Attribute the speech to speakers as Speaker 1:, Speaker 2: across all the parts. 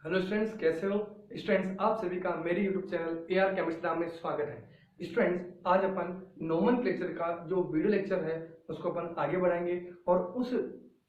Speaker 1: Hello students, कैसे हो students. आप सभी का मेरे यूट्यूब चैनल एआर केमिस्ट्री में स्वागत है। स्टूडेंट्स, आज अपन नोमेनक्लेचर का जो वीडियो लेक्चर है उसको अपन आगे बढ़ाएंगे और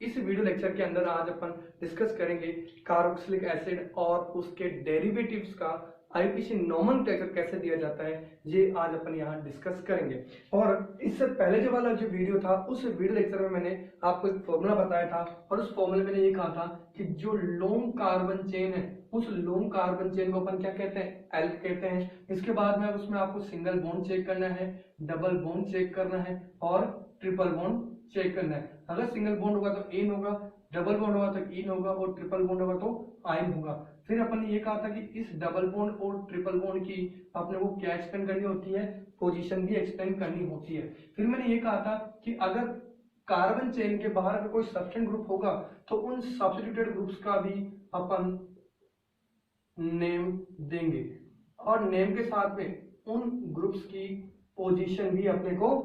Speaker 1: इस वीडियो लेक्चर के अंदर आज अपन डिस्कस करेंगे कार्बोक्सिलिक एसिड और उसके डेरिवेटिव्स का आईपीसी नोमेनक्लेचर कैसे दिया जाता है, ये आज अपन यहाँ डिस्कस करेंगे। और इससे पहले जो वाला जो वीडियो था उस वीडियो लेक्चर में मैंने आपको एक फॉर्मूला बताया था और उस फॉर्मूले में मैंने ये कहा था कि जो लॉन्ग कार्बन चेन है उस लॉन्ग कार्बन चेन को अपन क्या कहते हैं, एल्क कहते हैं। इसके बाद में उसमें आपको सिंगल बॉन्ड चेक करना है, डबल बॉन्ड चेक करना है और ट्रिपल बॉन्ड चेक करना है। अगर सिंगल बॉन्ड होगा तो एन होगा, डबल बॉन्ड होगा तो इन होगा और ट्रिपल बॉन्ड होगा तो आइन होगा। फिर अपन ने ये कहा था कि इस डबल बॉन्ड और ट्रिपल बॉन्ड की अपने को क्या एक्सप्लेन करनी होती है, पोजीशन भी एक्सप्लेन करनी होती है। फिर मैंने ये कहा था कि अगर कार्बन चेन के बाहर का कोई सब्स्टिट्यूट ग्रुप होगा तो उन सब्स्टिट्यूटेड ग्रुप्स का भी अपन नेम देंगे और नेम के साथ में उन ग्रुप्स की पोजीशन भी अपने को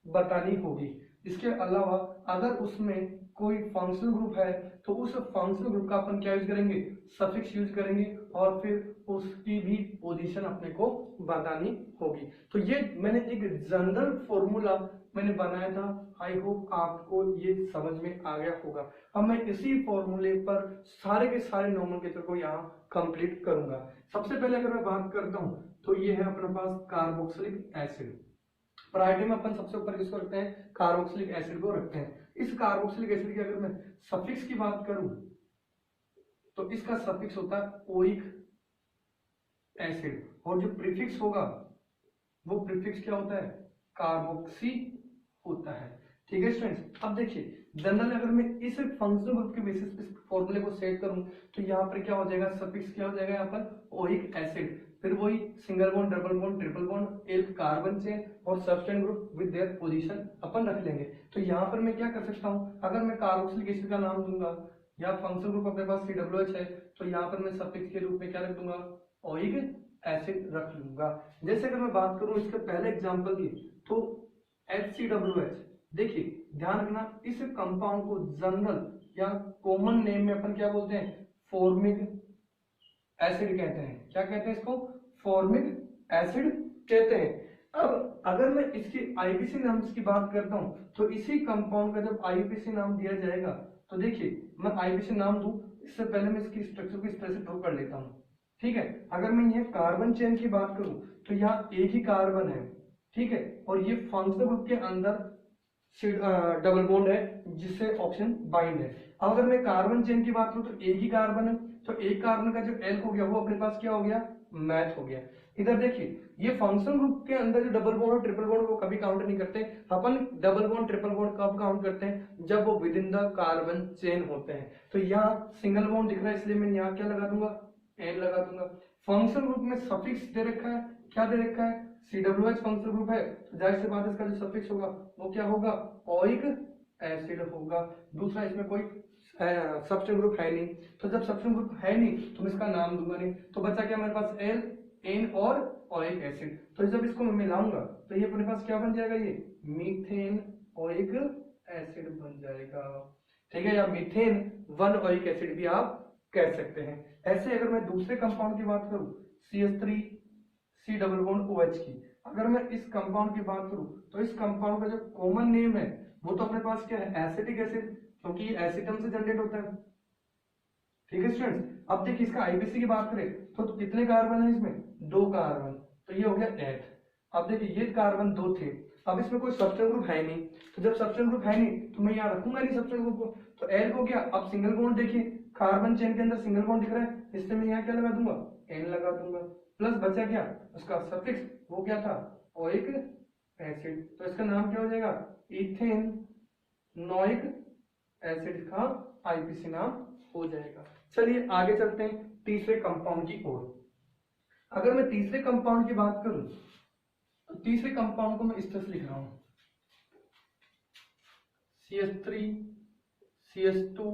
Speaker 1: बतानी होगी। इसके अलावा अगर उसमें कोई फंक्शनल ग्रुप है तो उस फंक्शनल ग्रुप का अपन क्या यूज करेंगे, सफिक्स यूज करेंगे और फिर उसकी भी पोजीशन अपने को बतानी होगी। तो ये मैंने एक जनरल फॉर्मूला मैंने बनाया था। आई होप आपको ये समझ में आ गया होगा। अब मैं इसी फॉर्मूले पर सारे के सारे नोमेनक्लेचर को यहाँ कंप्लीट करूंगा। सबसे पहले अगर मैं बात करता हूँ तो ये है अपने पास कार्बोक्सिलिक एसिड। प्रायोरिटी में अपन सबसे ऊपर किसको रखते हैं, कार्बोक्सिलिक एसिड को रखते हैं। इस कार्बोक्सिलिक एसिड की अगर मैं सफिक्स की बात करूं तो इसका सफिक्स होता है ओइक एसिड और जो प्रीफिक्स होगा वो प्रीफिक्स क्या होता है, कार्बोक्सी होता है। ठीक है स्टूडेंट्स, अब देखिए जनरली अगर मैं इस फंक्शनल ग्रुप के बेसिस पे फॉर्मूले को सेट करूं तो यहाँ पर क्या हो जाएगा, सफिक्स क्या हो जाएगा यहाँ पर ओइक एसिड, फिर वही single bond, double bond, triple bond, एक कार्बन चेन और सब्स्टेंट ग्रुप विद देयर पोजीशन अपन रख लेंगे। तो यहाँ पर मैं क्या कर सकता हूँ, अगर मैं कार्बोक्सिलिक एसिड का नाम दूंगा या फंक्शनल ग्रुप अपने पास COOH है तो यहाँ पर मैं सफिक्स के रूप में क्या रख दूंगा, ओइक एसिड रख लूंगा। जैसे अगर मैं बात करूं इसके पहले एग्जांपल की तो HCOOH, देखिए ध्यान रखना इस कंपाउंड को जनरल या कॉमन नेम में अपन क्या बोलते हैं, फॉर्मिक एसिड कहते हैं। क्या कहते हैं इसको, फॉर्मिक एसिड कहते हैं। अब अगर मैं इसकी आईपीसी नाम की बात करता हूं तो इसी कंपाउंड का जब आईपीसी नाम दिया जाएगा तो देखिए मैं आईपीसी नाम दूं इससे पहले मैं इसकी स्ट्रक्चर को इस तरह से ड्रॉ कर लेता हूं। ठीक है, अगर मैं ये कार्बन चेन की बात करूं तो यहाँ एक ही कार्बन है, ठीक है, और ये फंक्शनल ग्रुप के अंदर डबल बॉन्ड है जिससे ऑप्शन बाइंड है। अब अगर मैं कार्बन चेन की बात करूं तो एक ही कार्बन है तो एक कार्बन का जो एल हो गया वो अपने पास क्या हो गया, मैथ हो गया। इधर देखिए ये फंक्शनल ग्रुप के अंदर जो डबल बॉन्ड और ट्रिपल बॉन्ड वो कभी काउंट नहीं करते अपन। डबल बॉन्ड ट्रिपल बॉन्ड कब काउंट करते हैं, जब वो with in the carbon chain होते हैं। तो यहाँ सिंगल बॉन्ड दिख रहा है इसलिए मैं यहाँ क्या लगा दूंगा, एन लगा दूंगा। फंक्शनल ग्रुप में सफिक्स दे रखा है, क्या दे रखा है, COOH फंक्शनल ग्रुप है तो जाहिर सी बात इसका जो सफिक्स होगा वो क्या होगा, ओइक एसिड होगा। दूसरा इसमें कोई सब्स्टिट्यूट ग्रुप है नहीं, तो जब सब्स्टिट्यूट ग्रुप है नहीं तो मैं इसका नाम दूंगा नहीं, तो बचा क्या मेरे पास, एल, एन और ओइक एसिड। तो जब इसको मैं मिलाऊंगा तो ये अपने पास क्या बन जाएगा, ये मीथेन ओइक एसिड बन जाएगा। ठीक है, या मीथेन 1 ओइक एसिड भी आप कह सकते हैं। ऐसे अगर मैं दूसरे कंपाउंड की बात करूं CH3C डबल बॉन्ड OH की, अगर मैं इस कंपाउंड की बात करूं तो इस कंपाउंड का जो कॉमन नेम है वो तो अपने पास क्या है, एसिटिक एसिड, क्योंकि एसिटम से जनरेट होता है। ठीक है स्टूडेंट्स, अब देखिए इसका आईपीसी की बात करें तो कितने कार्बन है इसमें, 2 कार्बन, तो ये हो गया 8। अब देखिए ये कार्बन 2 थे, अब इसमें कोई सब्स्टिट्यूट ग्रुप है नहीं, तो जब सब्स्टिट्यूट ग्रुप है नहीं तो मैं यहाँ रखूंगा नहीं सब्स्टिट्यूट ग्रुप को, तो एल हो गया। अब सिंगल बॉन्ड देखिए कार्बन चेन के अंदर सिंगल बॉन्ड दिख रहा है इसलिए मैं यहाँ क्या लगा दूंगा, एन लगा दूंगा, प्लस बचा क्या उसका सफिक्स, वो क्या था, ओइक एसिड, तो इसका नाम क्या हो जाएगा, इथेन नोइक एसिड का आईपीसी नाम हो जाएगा। चलिए आगे चलते हैं तीसरे कंपाउंड की ओर। अगर मैं तीसरे कंपाउंड की बात करूं तो तीसरे कंपाउंड को मैं इस तरह से लिख रहा हूं, CH3 CH2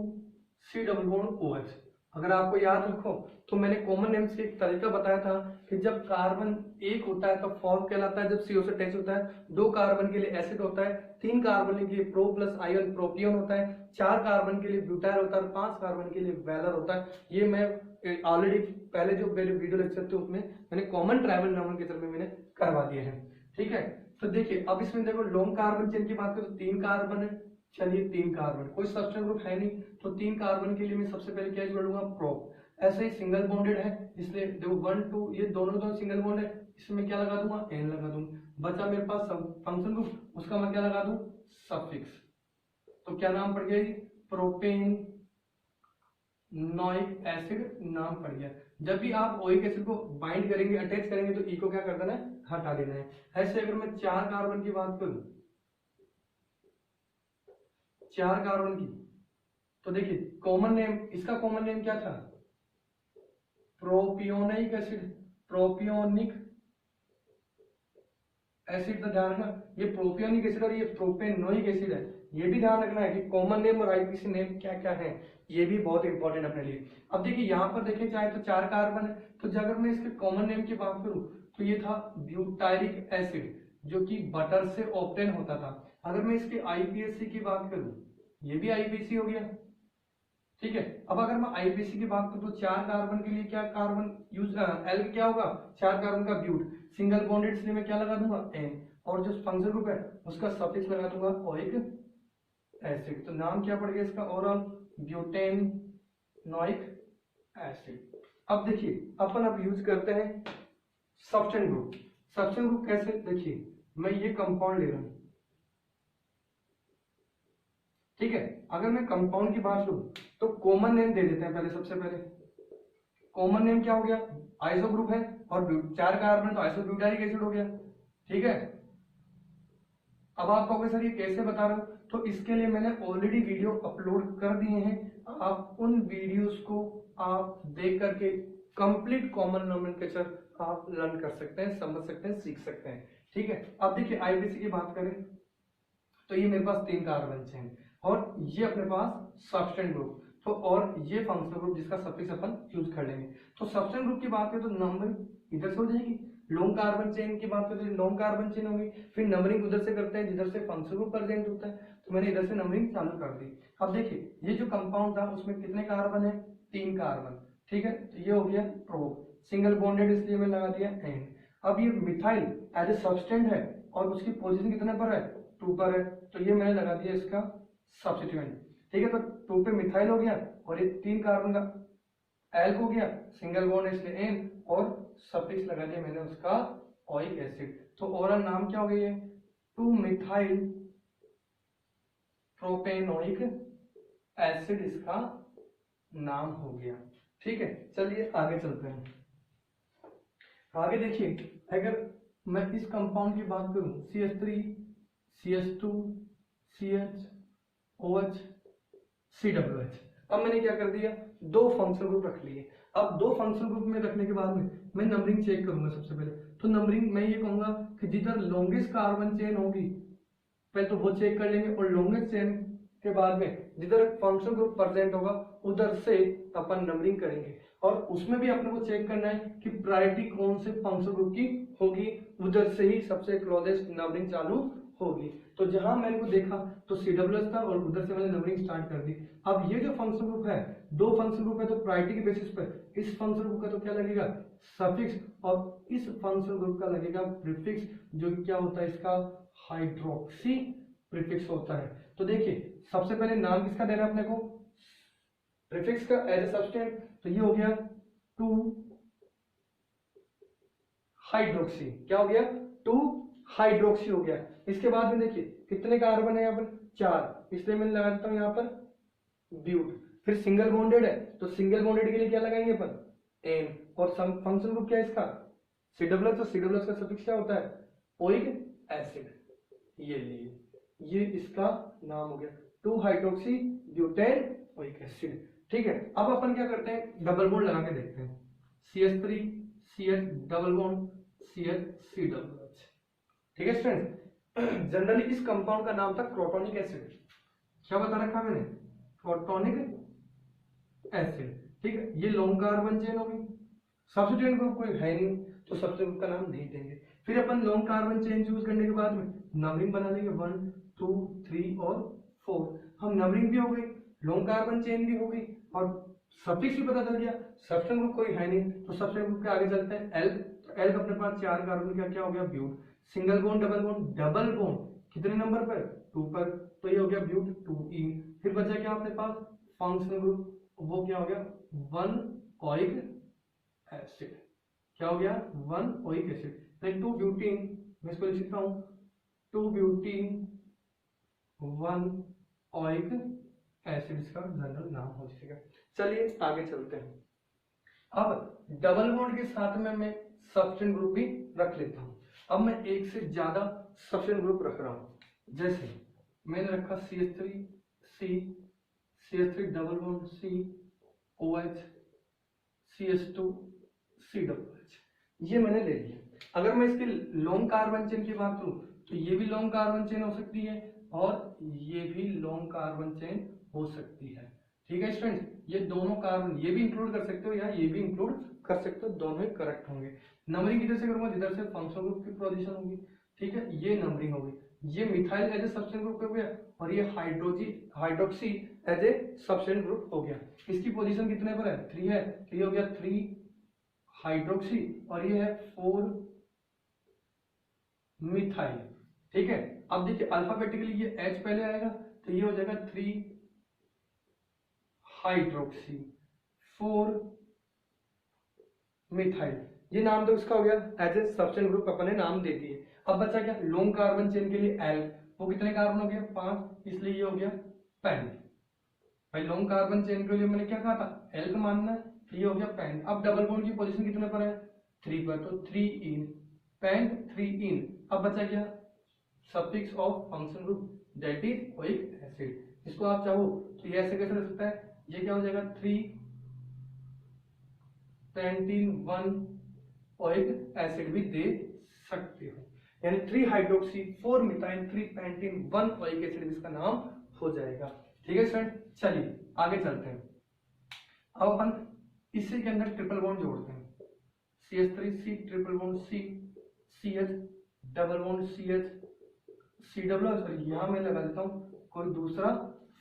Speaker 1: C double bond OH। अगर आपको याद रखो तो मैंने कॉमन नेम से एक तरीका बताया था कि जब कार्बन एक होता है तो फॉर्म कहलाता है, जब CO से अटैच होता है, 2 कार्बन के लिए एसिड होता है, 3 कार्बन के लिए प्रो प्लस आयन प्रोपियन होता है, 4 कार्बन के लिए ब्यूटाइल होता है, 5 कार्बन के लिए वैलर होता है। ये मैं ऑलरेडी पहले जो मेरे वीडियो लेक्चर थे उसमें मैंने कॉमन ट्राइबल नोमेनक्लेचर में मैंने करवा दिए हैं। ठीक है, तो देखिए अब इसमें देखो लॉन्ग कार्बन चेन की बात करें तो 3 कार्बन है। चलिए 3 कार्बन, कोई सब्स्टेंस ग्रुप है नहीं तो 3 कार्बन के लिए मैं सबसे पहले क्या जोड़ लूंगा, प्रो। ऐसे ही सिंगल बॉन्डेड है इसलिए देखो 1 2 ये दोनों सिंगल बॉन्ड है, इसमें क्या लगा दूंगा, एन लगा दूंगा। बचा मेरे पास फंक्शन ग्रुप, उसका मैं क्या लगा दूं, सफिक्स। तो क्या नाम पड़ गया, प्रोपेन नोइक एसिड नाम पड़ गया। जब भी आप ओइक एसिड को बाइंड करेंगे, अटैच करेंगे तो ई को क्या कर देना है, हटा देना है। ऐसे अगर मैं 4 कार्बन की बात करूं, 4 कार्बन की, तो देखिए कॉमन नेम, इसका कॉमन नेम क्या था, प्रोपियोनिक एसिड, प्रोपियोनिक एसिड। तो ध्यान रखना ये प्रोपियोनिक एसिड और ये प्रोपेनोइक एसिड है, ये भी ध्यान रखना है कि कॉमन नेम और आईपीसी नेम क्या क्या है, ये भी बहुत इंपॉर्टेंट अपने लिए। अब देखिए यहाँ पर देखें चाहे तो 4 कार्बन है, तो अगर मैं इसके कॉमन नेम की बात करूं तो ये था ब्यूटाइलिक एसिड जो कि बटर से ऑब्टेन होता था। अगर मैं इसके आईपीएससी की बात करूं, ये भी आईपीसी हो गया। ठीक है, अब अगर मैं आईपीसी की बात करूं तो 4 कार्बन के लिए क्या कार्बन यूज, एल क्या होगा, 4 कार्बन का ब्यूट, सिंगल बॉन्डेड इसलिए मैं क्या लगा दूंगा, एन, और जो फंक्शन ग्रुप है उसका सफिक्स लगा दूंगा ओइक एसिड। तो नाम क्या पड़ गया इसका, ओरल ब्यूटेन नोइक एसिड। अब देखिए अपन अब यूज करते हैं सब्स्टेंस ग्रुप। सब्स्टेंस ग्रुप कैसे, देखिए मैं ये कंपाउंड ले रहा हूं, ठीक है। अगर मैं कंपाउंड की बात करूं तो कॉमन नेम दे देते हैं पहले, सबसे पहले कॉमन नेम क्या हो गया, आइसो ग्रुप है और 4 कार्बन तो आइसोब्यूटाइलिक एसिड हो गया। ठीक है, अब आप कहोगे सर ये कैसे बता रहे हो, तो इसके लिए मैंने ऑलरेडी वीडियो अपलोड कर दिए हैं, आप उन वीडियोस को आप देख करके कंप्लीट कॉमन नोमेनक्लेचर आप लर्न कर सकते हैं, समझ सकते हैं, सीख सकते हैं। ठीक है, अब देखिए आईपीसी की बात करें तो ये मेरे पास 3 कार्बन चेन और ये अपने पास सब्स्टेंस ग्रुप, तो और ये फंक्शनल ग्रुप जिसका सफिक्स अपन यूज कर लेंगे। तो सब्स्टेंस ग्रुप की बात करें तो नंबर इधर से हो जाएगी, लॉन्ग कार्बन चेन की बात करें तो लॉन्ग कार्बन चेन होगी, फिर नंबरिंग उधर से करते हैं जिधर से फंक्शनल ग्रुप प्रेजेंट होता है, तो मैंने इधर से नंबरिंग चालू कर दी। अब देखिए ये जो कंपाउंड था उसमें कितने कार्बन है, 3 कार्बन। ठीक है, तो ये हो गया प्रो, सिंगल बॉन्डेड इसलिए मैं लगा दिया एन। अब ये मिथाइल एज ए सब्सटेंट है और उसकी पोजीशन कितने पर है, 2 पर है, तो ये मैंने लगा दिया इसका सब्स्टिट्यूएंट। ठीक है, तो 2 पे मिथाइल हो गया और ये 3 कार्बन का एल हो गया, सिंगल बॉन्ड इसलिए एन, और सफिक्स लगा दिया मैंने उसका ओइक एसिड। तो ओरल नाम क्या हो गया, 2 मिथाइल प्रोपेनोइक एसिड इसका नाम हो गया। ठीक है, चलिए आगे चलते हैं। आगे देखिए अगर मैं इस कंपाउंड की बात करूं CH3 CH2 CH COH, अब मैंने क्या कर दिया, 2 फंक्शनल ग्रुप रख लिए। अब 2 फंक्शनल ग्रुप में रखने के बाद में मैं नंबरिंग चेक करूंगा। सबसे पहले तो नंबरिंग मैं ये कहूंगा कि जिधर लॉन्गेस्ट कार्बन चेन होगी पहले तो वो चेक कर लेंगे, और लॉन्गेस्ट चेन के बाद में जिधर फंक्शनल ग्रुप प्रेजेंट होगा उधर से अपन नंबरिंग करेंगे, और उसमें भी अपने को चेक करना है कि प्रायोरिटी कौन से फंक्शनल ग्रुप की होगी, उधर से ही सबसे क्लोजेस्ट नंबरिंग चालू होगी। तो जहां मैंने को देखा तो COOH था और उधर से मैंने नंबरिंग स्टार्ट कर दी। अब ये जो फंक्शनल ग्रुप है, 2 फंक्शनल ग्रुप है, तो प्रायोरिटी के बेसिस पर इस फंक्शनल ग्रुप का तो क्या लगेगा, सफिक्स, और इस फंक्शनल ग्रुप का लगेगा प्रीफिक्स, जो क्या होता है इसका हाइड्रोक्सी प्रीफिक्स होता है। तो देखिए सबसे पहले नाम किसका देना है अपने को, प्रीफिक्स का एज ए सब्सटेंट, तो ये हो गया 2 हाइड्रोक्सी, क्या हो गया, 2 हाइड्रोक्सी हो गया। इसके बाद में देखिए कितने कार्बन है यहाँ पर, 4, इसलिए मैं लगा देता हूं यहाँ पर ब्यूट। फिर सिंगल बॉन्डेड है तो सिंगल बॉन्डेड के लिए क्या लगाएंगे अपन, एन, और फंक्शन ग्रुप क्या है इसका, COOH, तो COOH का सफिक्स क्या होता है, ओइक एसिड। ये लिए ये इसका नाम हो गया 2 हाइड्रोक्सी ब्यूटेन ओइक एसिड। ठीक है, अब अपन क्या करते हैं, डबल बॉन्ड लगा के देखते हैं, CH3 CH double bond CH ठीक है स्टूडेंट्स। जनरली इस कंपाउंड का नाम था क्रोटोनिक एसिड। क्या बता रखा मैंने, क्रोटोनिक एसिड। ठीक है, ये लॉन्ग कार्बन चेन होगी। सब्स्टिट्यूएंट ग्रुप कोई है नहीं तो सब्स्टिट्यूएंट ग्रुप का नाम नहीं देंगे। फिर अपन लॉन्ग कार्बन चेन चूज करने के बाद में नंबरिंग बना देंगे 1 2 3 और 4। हम नंबरिंग भी हो गई, लॉन्ग कार्बन चेन भी हो गई और सफिक्स भी पता चल गया। सब्स्टिट्यूएंट ग्रुप कोई है नहीं तो सब्स्टिट्यूएंट ग्रुप के आगे चलते हैं एल। तो एल का अपने पास 4 कार्बन का क्या हो गया but. Single bond double bond कितने नंबर पर 2 पर, तो ये हो गया ब्यूट 2 ईन। फिर बचा क्या अपने पास फंक्शनल ग्रुप, वो क्या हो गया 1 ओइक एसिड। क्या हो गया 1 ओइक एसिड। देन 2 ब्यूटीन, मैं इसको लिख सकता हूं 2 ब्यूटीन 1 ओइक एसिड, इसका जनरल नाम हो जाएगा। चलिए आगे चलते हैं। अब डबल बॉन्ड के साथ में मैं सब्स्टिट्यूएंट ग्रुप भी रख लेता हूं। अब मैं एक से ज्यादा सब्स्टिट्यूएंट ग्रुप रख रहा हूं, जैसे मैंने रखा CH3 C, CH3 double bond C, OH, CH2 COOH, ये मैंने ले लिया। अगर मैं इसके लॉन्ग कार्बन चेन की बात करूं तो ये भी लॉन्ग कार्बन चेन हो सकती है और ये भी लॉन्ग कार्बन चेन हो सकती है। ठीक है स्टूडेंट्स, ये दोनों कार्बन ये भी इंक्लूड कर सकते हो या ये भी इंक्लूड कर सकते हो, दोनों ही करेक्ट होंगे। नंबरिंग किधर से करूंगा, जिधर से फंक्शनल ग्रुप की पोजीशन होगी। ठीक है, ये नंबरिंग होगी। ये methyl as a substituent group हो गया और ये hydroxy as a substituent group हो गया। इसकी पोजीशन कितने पर है 3 है, तो ये हो गया 3 हाइड्रोक्सी और ये है 4 मिथाइल। ठीक है, अब देखिए अल्फाबेटिकली ये H पहले आएगा तो ये हो जाएगा 3 हाइड्रोक्सी 4 मिथाइल। ये नाम तो इसका हो गया एज ए सब्स्टिट्यूएंट ग्रुप अपन ने नाम दे दिए। अब बचा क्या लॉन्ग कार्बन चेन के लिए एल, वो कितने कार्बन हो गया 5, इसलिए ये हो गया पेन। भाई लॉन्ग कार्बन चेन के लिए मैंने क्या कहा था एल का मानना है, तो ये हो गया पेन। अब डबल बॉन्ड की पोजीशन कितने पर है 3 पर, तो 3 इन पेन 3 इन। अब बचा क्या suffix of function group that is oic acid. इसको आप चाहो तो ये ऐसे कैसे रख सकता है, ये क्या हो जाएगा 3 पेंटीन 1 ओइक एसिड भी दे सकते हो, यानी 3 hydroxy 4 methyl 3 pentene 1 oic acid इसका नाम हो जाएगा। ठीक है फ्रेंड, चलिए आगे चलते हैं। अब अपन इसी के अंदर ट्रिपल बॉन्ड जोड़ते हैं। CH3C triple bond C, CH double bond CH C double, sorry यहां मैं लगा देता हूं कोई दूसरा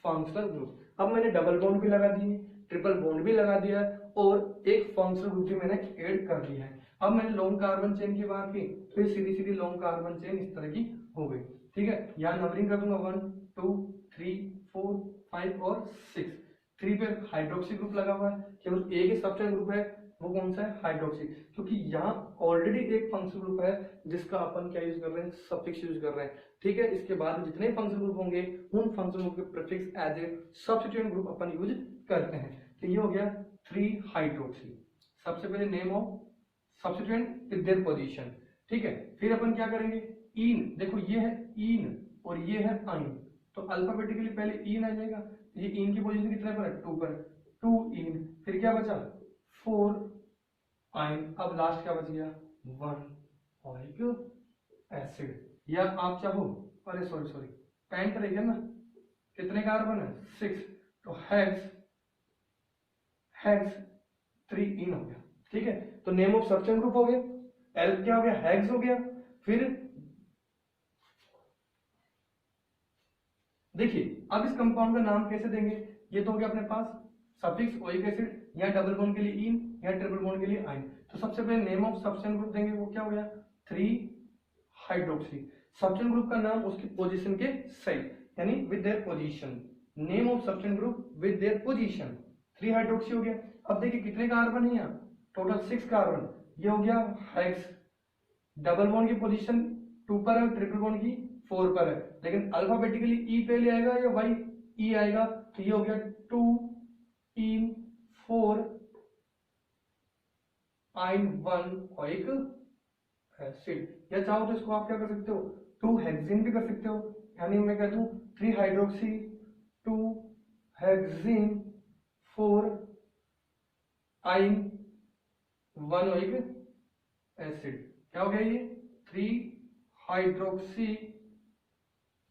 Speaker 1: फंक्शनल ग्रुप। अब मैंने डबल बॉन्ड भी लगा दिए, ट्रिपल बॉन्ड भी लगा दिया और एक फंक्शनल ग्रुप भी मैंने ऐड कर दिया है। अब मैंने लॉन्ग कार्बन चेन की बात की तो ये सीधी सीधी लॉन्ग कार्बन चेन इस तरह की हो गई। ठीक है, यहाँ नंबरिंग कर दूंगा 1 2 3 4 5 और 6। 3 पे हाइड्रोक्सी ग्रुप लगा हुआ है, केवल एक ही सब्स्टिट्यूएंट ग्रुप है, वो कौन सा है हाइड्रोक्सी, क्योंकि यहाँ ऑलरेडी एक फंक्शनल ग्रुप है जिसका अपन क्या यूज कर रहे हैं सफिक्स यूज कर रहे हैं। ठीक है, इसके बाद जितने फंक्शनल ग्रुप होंगे उन फंक्शनल ग्रुप के prefix as a substituent group अपन यूज करते हैं। तो ये हो गया 3 हाइड्रोक्सी, सबसे पहले name of substituent with their position. ठीक है, फिर अपन क्या करेंगे इन, देखो ये है इन और ये है आइन, तो अल्फाबेटिकली पहले इन आ जाएगा। ये इन की पोजीशन कितने पर है 2 पर, 2 इन, फिर क्या बचा 4 आइन, अब लास्ट क्या बच गया 1 ओइक एसिड। या आप चाहो अरे सॉरी पेंट रहेगा ना, कितने कार्बन है 6, तो हेक्स 3 इन हो गया। ठीक है, तो नेम ऑफ सब्स्टिट्यूएंट ग्रुप हो गया, एल क्या हो गया हेक्स हो गया। फिर देखिए अब इस कंपाउंड का नाम कैसे देंगे, ये तो हो गया अपने पास सफिक्स ओइक एसिड, या डबल बॉन्ड के लिए इन या ट्रिपल बॉन्ड के लिए आइन। तो सबसे पहले नेम ऑफ सब्स्टिट्यूएंट ग्रुप देंगे, वो क्या हो गया 3 हाइड्रोक्सी। सब्स्टिट्यूएंट ग्रुप का नाम उसकी पोजीशन के सही, यानी with their position, name of substituent group with their position. 3 hydroxy हो गया। अब देखिए कितने कार्बन है यहाँ टोटल 6 कार्बन, ये हो गया हेक्स। डबल बॉन्ड की पोजीशन 2 पर है, ट्रिपल बॉन्ड की 4 पर है, लेकिन अल्फाबेटिकली ई पहले आएगा या वाई ई आएगा, तो ये हो गया 2 इन 4 आइन 1 ओइक एसिड। या चाहो तो इसको आप क्या कर सकते हो 2 हेक्सिन भी कर सकते हो, यानी मैं कह दूं 3 हाइड्रोक्सी 2 हेक्सिन 4 आइन 1 ओइक एसिड। क्या हो गया ये 3 हाइड्रोक्सी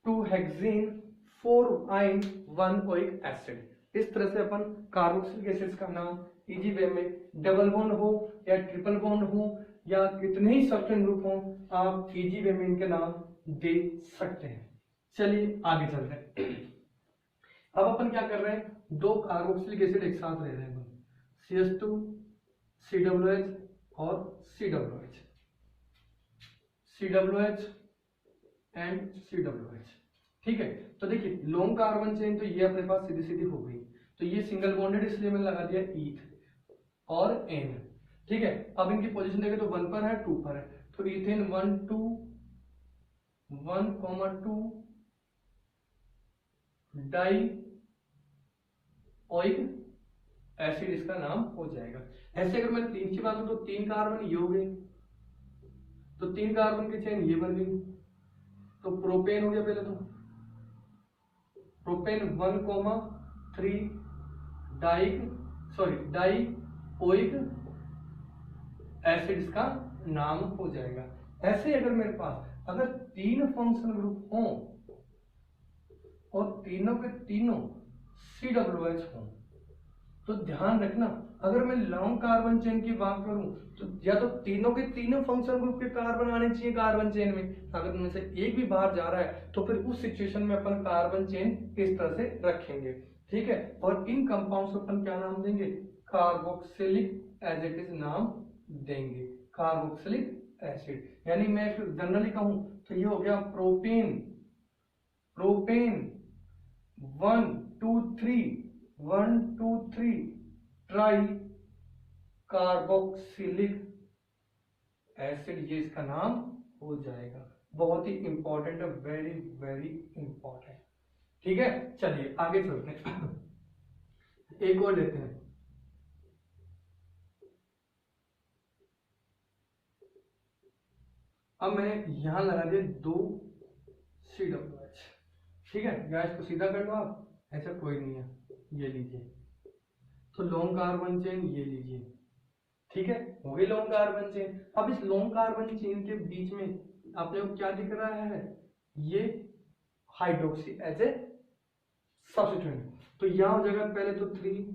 Speaker 1: 2 हेक्सिन 4 आइन 1 ओइक एसिड। इस तरह से अपन कार्बोक्सिलिक एसिड्स का नाम इजी वे में, डबल बॉन्ड हो या ट्रिपल बॉन्ड हो या कितने ही सब्स्टिट्यूएंट ग्रुप हो, आप इजी वे में इनके नाम दे सकते हैं। चलिए आगे चलते हैं। अब अपन क्या कर रहे हैं, दो कार्बोक्सिलिक एसिड एक साथ ले रहे हैं, CH2 COOH और COOH, COOH एंड COOH। ठीक है, तो देखिए लॉन्ग कार्बन चेन तो ये अपने पास सीधी सीधी हो गई, तो ये सिंगल बॉन्डेड इसलिए मैंने लगा दिया ईथ और एन। ठीक है, अब इनकी पोजीशन देखें तो 1 पर है 2 पर है, तो इथेन 1 2 1,2 डाई ओइक एसिड इसका नाम हो जाएगा। ऐसे अगर मैं 3 की बात करूं तो 3 कार्बन ये हो गए, तो 3 कार्बन की चेन ये बन गई, तो प्रोपेन हो गया पहले, तो प्रोपेन 1,3 डाई ओइक एसिड इसका नाम हो जाएगा। ऐसे अगर मेरे पास अगर 3 फंक्शनल ग्रुप हों और तीनों के तीनों COOH हों, तो ध्यान रखना अगर मैं लॉन्ग कार्बन चेन की बात करूं तो या तो तीनों के तीनों फंक्शनल ग्रुप के कार्बन आने चाहिए कार्बन चेन में, अगर उनमें से एक भी बाहर जा रहा है तो फिर उस सिचुएशन में अपन कार्बन चेन इस तरह से रखेंगे। ठीक है, और इन कंपाउंड्स को अपन क्या नाम देंगे, कार्बोक्सिलिक एज इट इज नाम देंगे, कार्बोक्सिलिक एसिड। यानी मैं जनरली कहूं तो ये हो गया प्रोपेन 1 2 3 ट्राई कार्बोक्सिलिक एसिड, ये इसका नाम हो जाएगा। बहुत ही इंपॉर्टेंट है, वेरी वेरी इंपॉर्टेंट। ठीक है, चलिए आगे चलते हैं, एक और लेते हैं। अब मैंने यहां लगा दिया 2 COOH। ठीक है, या इसको सीधा कर लो आप, ऐसा कोई नहीं है, ये लीजिए, तो लॉन्ग कार्बन चेन ये लीजिए। ठीक है, हो गई लॉन्ग कार्बन चेन। अब इस लॉन्ग कार्बन चेन के बीच में आपने को क्या दिख रहा है, ये हाइड्रोक्सी एज ए सब्स्टिट्यूएंट, तो यहां हो जाएगा पहले तो 3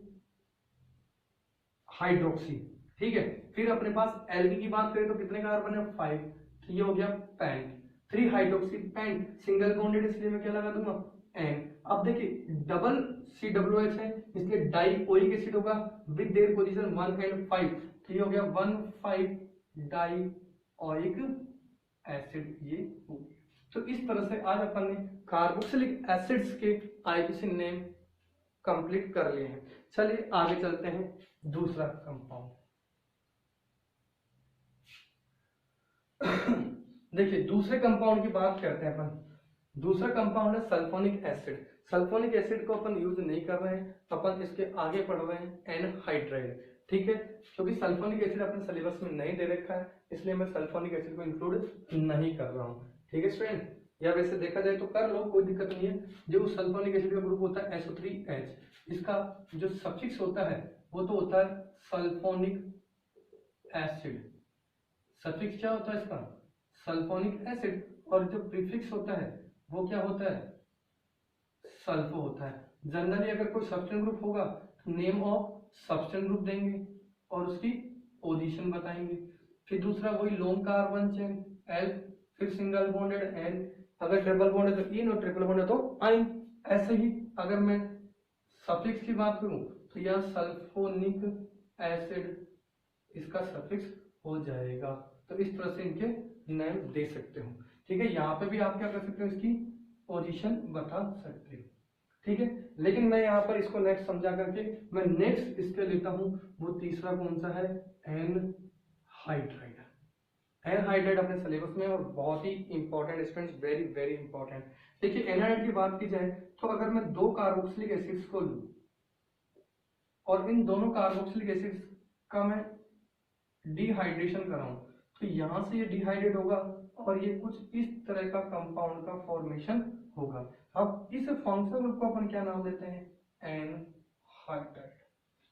Speaker 1: हाइड्रोक्सी। ठीक है, फिर अपने पास एल्गी की बात करें तो कितने कार्बन है, 5, तो ये हो गया pent, 3 hydroxy pent, single bonded इसलिए मैं क्या लगा दूंगा, एन। अब देखिए डबल COOH है इसलिए डाई ओइक एसिड होगा विद देयर पोजीशन 1 एंड 5, तो ये हो गया 1,5 डाई ओइक एसिड, ये हो गया। तो इस तरह से आज अपन ने कार्बोक्सिलिक एसिड्स के आईपीसी नेम कंप्लीट कर लिए हैं। चलिए आगे चलते हैं, दूसरा कंपाउंड। देखिए दूसरे कंपाउंड की बात करते हैं अपन। दूसरा कंपाउंड है सल्फोनिक एसिड। सल्फोनिक एसिड को अपन यूज नहीं कर रहे हैं, अपन इसके आगे पढ़ रहे हैं एनहाइड्राइड। ठीक है, क्योंकि सल्फोनिक एसिड अपने सिलेबस में नहीं दे रखा है इसलिए मैं सल्फोनिक एसिड को इंक्लूड नहीं कर रहा हूँ। ठीक है स्टूडेंट, या वैसे देखा जाए तो कर लो, कोई दिक्कत नहीं है। जो सल्फोनिक एसिड का ग्रुप होता है SO3H, इसका जो सफिक्स होता है वो तो होता है सल्फोनिक एसिड। सफिक्स क्या होता है इसका, सल्फोनिक एसिड, और जो प्रीफिक्स होता है वो क्या होता है, सल्फो होता है। जनरली अगर कोई सब्स्टेंस ग्रुप होगा तो नेम ऑफ सब्स्टेंस ग्रुप देंगे और उसकी पोजीशन बताएंगे। फिर दूसरा वही लॉन्ग कार्बन चेन L, फिर सिंगल बॉन्डेड N, अगर ट्रिपल बॉन्ड है तो इन और ट्रिपल बॉन्ड है तो आइन। ऐसे ही अगर मैं सफिक्स की बात करूं तो यह सल्फोनिक एसिड इसका सफिक्स हो जाएगा। तो इस तरह से इनके नेम दे सकते हो। ठीक है, यहाँ पे भी आप क्या कर सकते हो, इसकी पोजीशन बता सकते हो। ठीक है, लेकिन मैं यहाँ पर इसको नेक्स्ट समझा करके मैं नेक्स्ट इसके लेता हूँ, वो तीसरा कौन सा है, एनहाइड्राइड। एनहाइड्राइड अपने सिलेबस में और बहुत ही important students, very very important. देखिए एनहाइड्राइड की बात की जाए तो अगर मैं 2 कार्बोक्सिलिक एसिड्स को लूं और इन दोनों कार्बोक्सिलिक एसिड्स का मैं डिहाइड्रेशन कराऊं तो यहां से ये डिहाइड्रेट होगा और ये कुछ इस तरह का कंपाउंड का फॉर्मेशन होगा। अब इस फंक्शनल ग्रुप को अपन क्या नाम देते हैं, एनहाइड्राइड।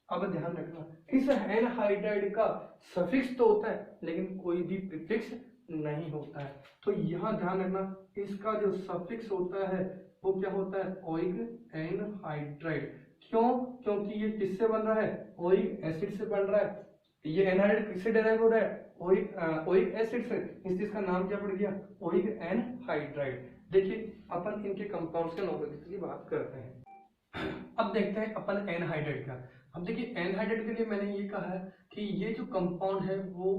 Speaker 1: अब ध्यान रखना इस एनहाइड्राइड का सफिक्स तो होता है लेकिन कोई भी प्रीफिक्स नहीं होता है। तो यहां ध्यान रखना इसका जो सफिक्स होता है वो क्या होता है, ओइक एनहाइड्राइड। क्यों? क्योंकि ये किससे बन रहा है? ओइक एसिड से बन रहा है। ये एनहाइड्राइड किससे डेराइव हो रहा है? ओइक एसिड से। इस चीज का नाम क्या पड़ गया? Oic anhydride. देखिए अपन इनके कंपाउंड्स के नोमेनक्लेचर की बात करते हैं। अब देखते हैं अपन एनहाइड्राइड का। अब देखिए एनहाइड्राइड के लिए मैंने ये कहा है कि ये जो कंपाउंड है वो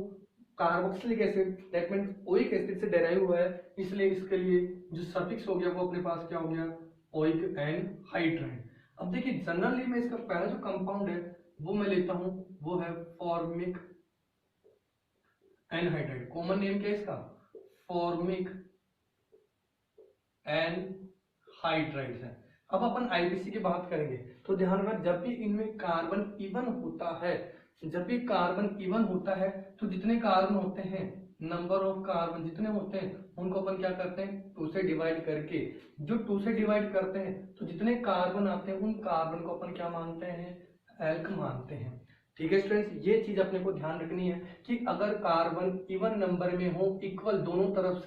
Speaker 1: carboxylic acid that means oic acid से डेराइव हुआ है, इसलिए इसके लिए जो सफिक्स हो गया वो अपने पास क्या हो गया? Oic anhydride. अब देखिए जनरली में इसका पहला जो कंपाउंड है वो मैं लेता हूं, वो है फॉर्मिक एनहाइड्राइड। कॉमन नेम क्या है इसका? फॉर्मिक एनहाइड्राइड है। अब अपन आईपीसी की बात करेंगे तो ध्यान रखना, जब भी इनमें कार्बन इवन होता है, जब भी कार्बन इवन होता है तो जितने कार्बन होते हैं, नंबर ऑफ कार्बन जितने होते हैं उनको अपन क्या करते हैं? 2 से डिवाइड करके। जो 2 से डिवाइड करते हैं तो जितने कार्बन आते हैं उन कार्बन को अपन क्या मानते हैं? एल्क मानते हैं। ठीक है स्टूडेंट्स, ये चीज अपने को ध्यान रखनी है कि अगर कार्बन इवन नंबर में हो, इक्वल दोनों तरफ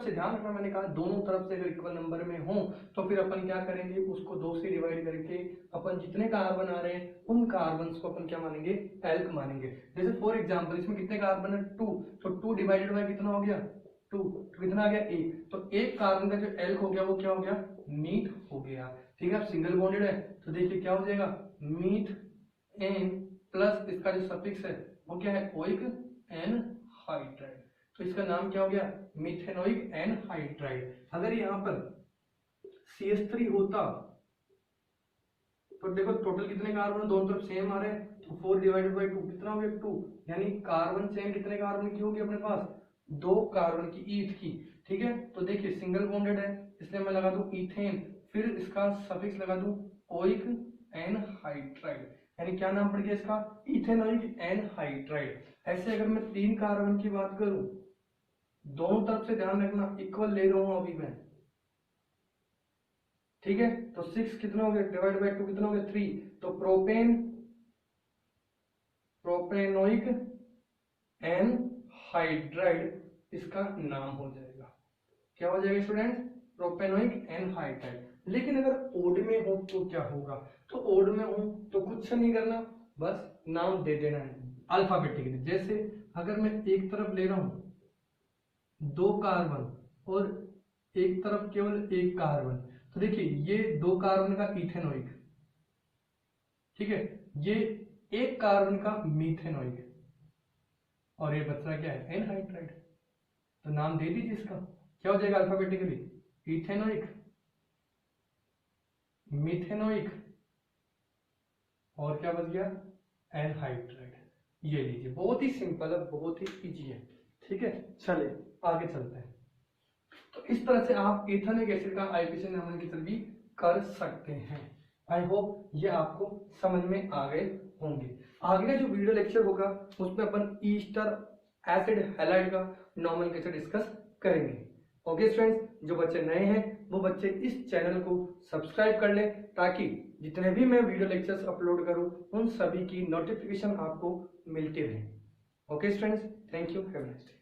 Speaker 1: से ध्यान रखना, मैंने कहा दोनों तरफ से अगर इक्वल नंबर में हो तो फिर अपन क्या करेंगे? उसको 2 से डिवाइड करके अपन जितने कार्बन आ रहे हैं उन कार्बन को अपन क्या मानेंगे? एल्क मानेंगे। जैसे फॉर एग्जांपल इसमें कितने कार्बन है? 2, तो 2 डिवाइडेड बाय कितना हो गया? 2, तो कितना आ गया? 1। तो एक कार्बन का जो एल्क हो गया वो क्या हो गया? मीथ हो गया। ठीक है, अब सिंगल बॉन्डेड है तो देखिए क्या हो जाएगा? मीथ एन प्लस इसका जो सफिक्स है वो क्या है? Oic anhydride. तो इसका नाम क्या हो गया? Methanoic anhydride. अगर यहाँ पर CH3 होता तो देखो टोटल कितने कार्बन दोनों तरफ सेम आ रहे हैं, तो 4 डिवाइडेड बाई 2 कितना हो गया? 2। यानी कार्बन चेन कितने कार्बन की होगी अपने पास? 2 कार्बन की, ईथ की। ठीक है, तो देखिए सिंगल बॉन्डेड है इसलिए मैं लगा दूं इथेन, फिर इसका सफिक्स लगा दूं ओइक एनहाइड्राइड। यानी क्या नाम पड़ गया इसका? Ethanoic anhydride. ऐसे अगर मैं 3 कार्बन की बात करूं, दोनों तरफ से ध्यान रखना इक्वल ले रहा हूं अभी मैं। ठीक है, तो 6 कितना हो गया? डिवाइड बाय 2 कितना हो गया? 3। तो प्रोपेनोइक एनहाइड्राइड इसका नाम हो जाएगा। क्या हो जाएगा स्टूडेंट? Propanoic anhydride. लेकिन अगर ओड में हो तो क्या होगा? तो ओड में हो तो कुछ नहीं करना, बस नाम दे देना है अल्फाबेटिकली। जैसे अगर मैं एक तरफ ले रहा हूं 2 कार्बन और एक तरफ केवल 1 कार्बन, तो देखिए ये 2 कार्बन का इथेनोइक, ठीक है, ये 1 कार्बन का मीथेनोइक, और ये बच रहा क्या है? एनहाइड्राइड। तो नाम दे दीजिए इसका, क्या हो जाएगा अल्फाबेटिकली? इथेनोइक, मिथेनोइक, और क्या बच गया? एनहाइड्राइड। ये लीजिए, बहुत ही सिंपल है, बहुत ही इजी है। ठीक है, चलिए आगे चलते हैं। तो इस तरह से आप इथेनोइक एसिड का आईपीसी नोमेनक्लेचर भी कर सकते हैं। आई होप ये आपको समझ में आ गए होंगे। आगे का जो वीडियो लेक्चर होगा उसमें अपन ईस्टर एसिड हैलाइड का नोमेनक्लेचर डिस्कस करेंगे। ओके स्टूडेंट्स, जो बच्चे नए हैं वो बच्चे इस चैनल को सब्सक्राइब कर लें ताकि जितने भी मैं वीडियो लेक्चर्स अपलोड करूं उन सभी की नोटिफिकेशन आपको मिलती रहे। Okay students, thank you, have a nice day.